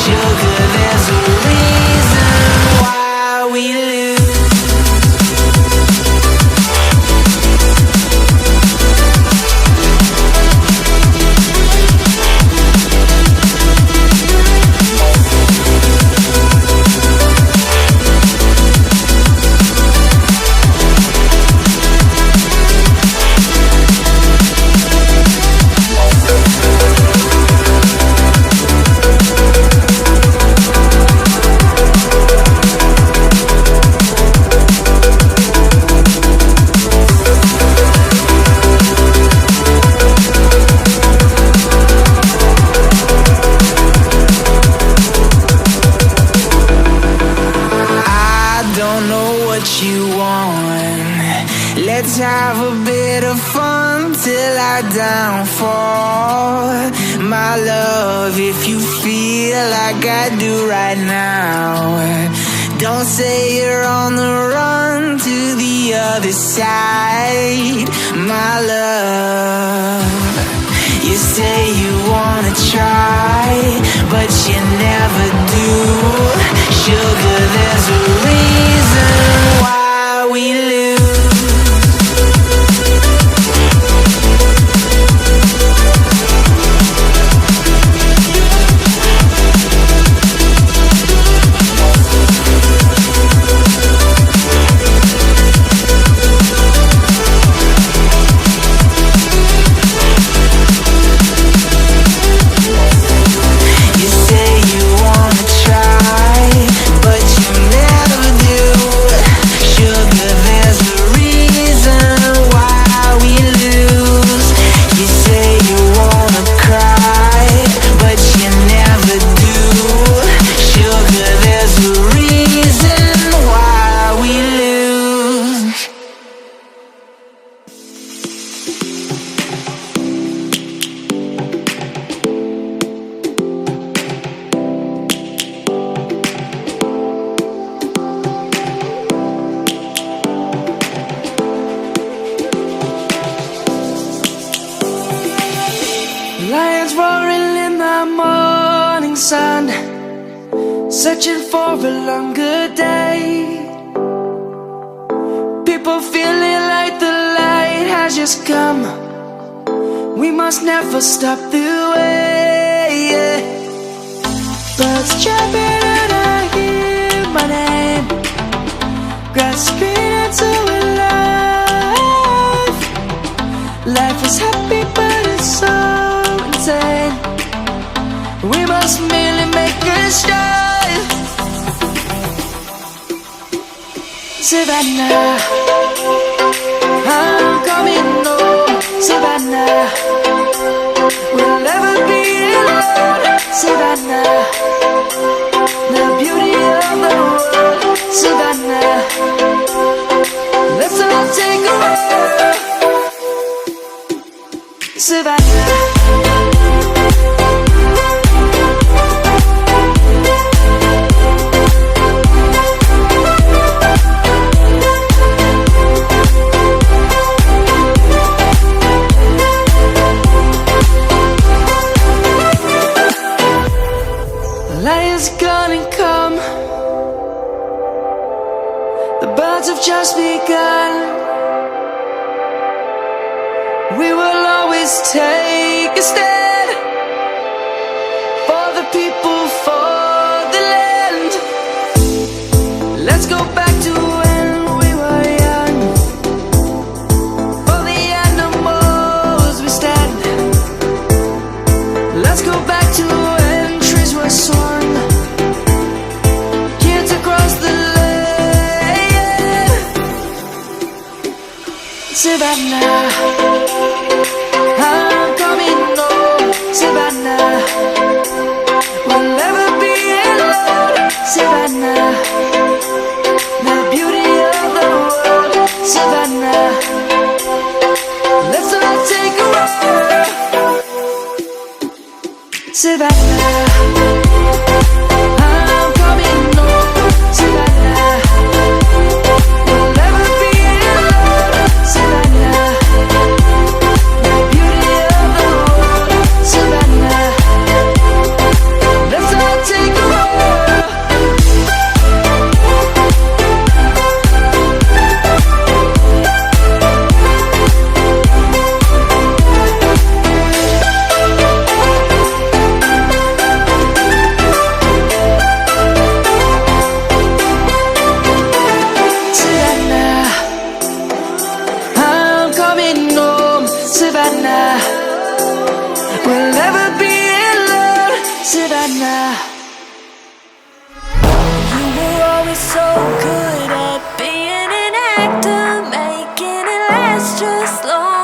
Sugar, there's a reason why we lose. Let's have a bit of fun till our downfall. My love, if you feel like I do right now, don't say you're on the run to the other side. My love, you say you wanna try, but you never do. Sugar, there's a reason why we lose. Lions roaring in the morning sun, searching for a longer day. People feeling like the light has just come. We must never stop the way. Birds chirping and I hear my name, grasping into a life. Life is happy but it's so insane. We must merely make a start. Savannah, I'm coming home. Savannah, we'll never be alone. Savannah, the beauty of the world. Savannah, let's all take a walk. Savannah. Lion's gonna come. The birds have just begun. We will always take a stand for the people, for the land. Let's go back to when we were young. For the animals we stand. Let's go back to when trees were swung. Kids across the land. Savannah, I'm coming home. Savannah, we'll never be alone. Savannah, the beauty of the world. Savannah, let's all take a walk. Savannah, I'm coming home. Savannah, we'll never be alone. Savannah, the beauty of the world. Savannah, let's all take a Savannah. We'll never be alone, Savannah. You were always so good at being an actor, making it last just long